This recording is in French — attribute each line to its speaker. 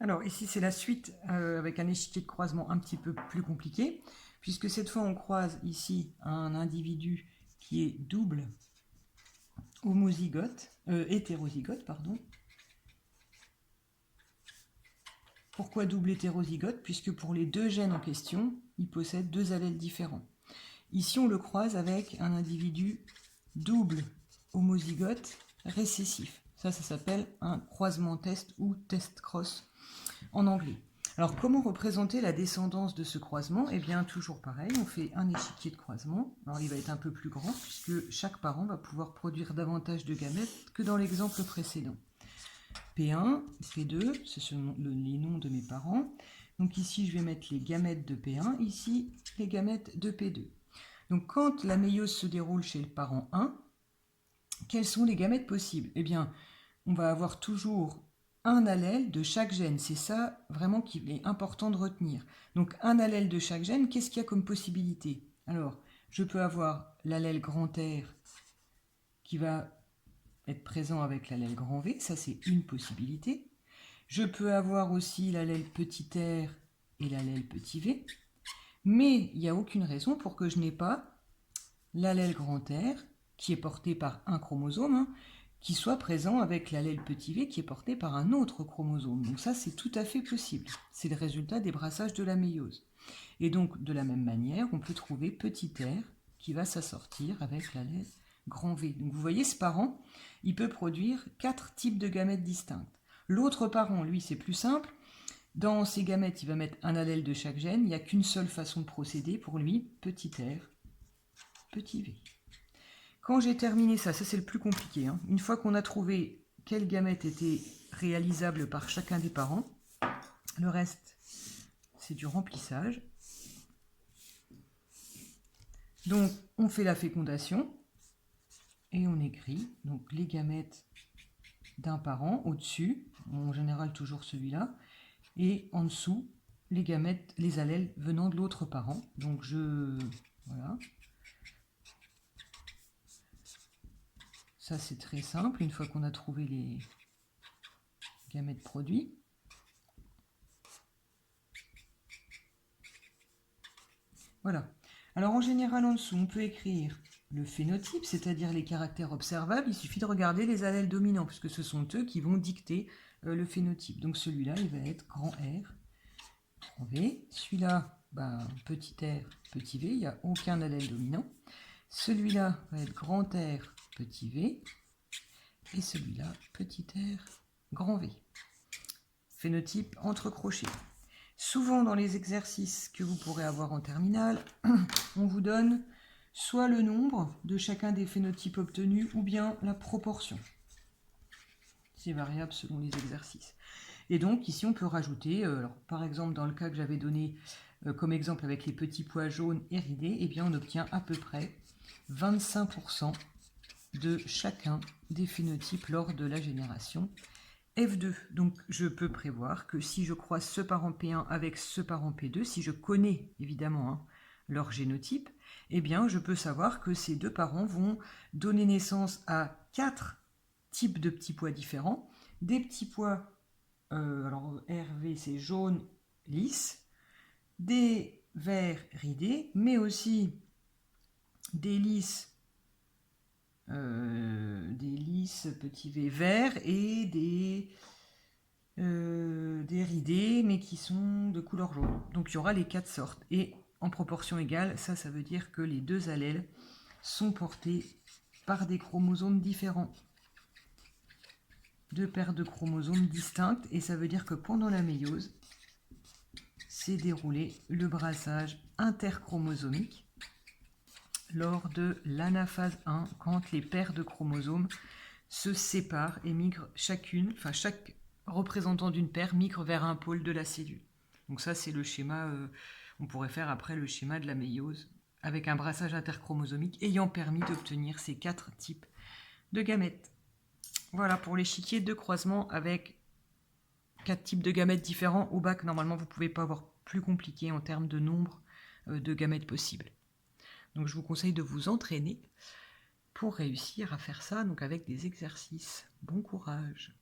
Speaker 1: Alors ici c'est la suite avec un échiquier de croisement un petit peu plus compliqué, puisque cette fois on croise ici un individu qui est double hétérozygote, pardon. Pourquoi double hétérozygote? Puisque pour les deux gènes en question, ils possèdent deux allèles différents. Ici on le croise avec un individu double homozygote récessif. Ça s'appelle un croisement test ou test cross en anglais. Alors, comment représenter la descendance de ce croisement? Eh bien, toujours pareil, on fait un échiquier de croisement. Alors, il va être un peu plus grand, puisque chaque parent va pouvoir produire davantage de gamètes que dans l'exemple précédent. P1, P2, ce sont les noms de mes parents. Donc ici, je vais mettre les gamètes de P1, ici, les gamètes de P2. Donc, quand la méiose se déroule chez le parent 1, quelles sont les gamètes possibles? Eh bien, on va avoir toujours un allèle de chaque gène. C'est ça vraiment qu'il est important de retenir. Donc un allèle de chaque gène, qu'est-ce qu'il y a comme possibilité? Alors, je peux avoir l'allèle grand R qui va être présent avec l'allèle grand V, ça c'est une possibilité. Je peux avoir aussi l'allèle petit r et l'allèle petit v, mais il n'y a aucune raison pour que je n'ai pas l'allèle grand R qui est porté par un chromosome, qui soit présent avec l'allèle petit v qui est porté par un autre chromosome. Donc ça, c'est tout à fait possible. C'est le résultat des brassages de la méiose. Et donc, de la même manière, on peut trouver petit r qui va s'assortir avec l'allèle grand V. Donc vous voyez, ce parent, il peut produire 4 types de gamètes distinctes. L'autre parent, lui, c'est plus simple. Dans ses gamètes, il va mettre un allèle de chaque gène. Il n'y a qu'une seule façon de procéder pour lui, petit r, petit v. Quand j'ai terminé ça, c'est le plus compliqué. Une fois qu'on a trouvé quelle gamète était réalisable par chacun des parents, le reste, c'est du remplissage. Donc, on fait la fécondation et on écrit donc les gamètes d'un parent au-dessus, en général toujours celui-là, et en dessous, les gamètes, les allèles venant de l'autre parent. Donc, voilà. Ça, c'est très simple, une fois qu'on a trouvé les gamètes produits. Voilà. Alors en général, en dessous, on peut écrire le phénotype, c'est-à-dire les caractères observables. Il suffit de regarder les allèles dominants, puisque ce sont eux qui vont dicter le phénotype. Donc celui-là, il va être grand R, grand V. Celui-là, petit r, petit v, il n'y a aucun allèle dominant. Celui-là va être grand R, petit v. Et celui-là, petit r, grand V. Phénotype entre crochets. Souvent dans les exercices que vous pourrez avoir en terminale, on vous donne soit le nombre de chacun des phénotypes obtenus ou bien la proportion. C'est variable selon les exercices. Et donc ici on peut rajouter, par exemple dans le cas que j'avais donné comme exemple avec les petits pois jaunes et ridés, eh bien on obtient à peu près 25% de chacun des phénotypes lors de la génération F2. Donc je peux prévoir que si je croise ce parent P1 avec ce parent P2, si je connais évidemment leur génotype, eh bien je peux savoir que ces deux parents vont donner naissance à 4 types de petits pois différents. Des petits pois, alors RV c'est jaune lisse, des verts ridés, mais aussi des lisses petits V verts et des ridés, mais qui sont de couleur jaune. Donc il y aura les 4 sortes. Et en proportion égale, ça veut dire que les deux allèles sont portés par des chromosomes différents. Deux paires de chromosomes distinctes. Et ça veut dire que pendant la méiose, s'est déroulé le brassage interchromosomique lors de l'anaphase 1, quand les paires de chromosomes se séparent et migrent chaque représentant d'une paire migre vers un pôle de la cellule. Donc ça, c'est le schéma, on pourrait faire après le schéma de la méiose, avec un brassage interchromosomique ayant permis d'obtenir ces 4 types de gamètes. Voilà pour l'échiquier de croisement avec 4 types de gamètes différents. Au bac, normalement, vous ne pouvez pas avoir plus compliqué en termes de nombre de gamètes possibles. Donc je vous conseille de vous entraîner pour réussir à faire ça donc avec des exercices. Bon courage!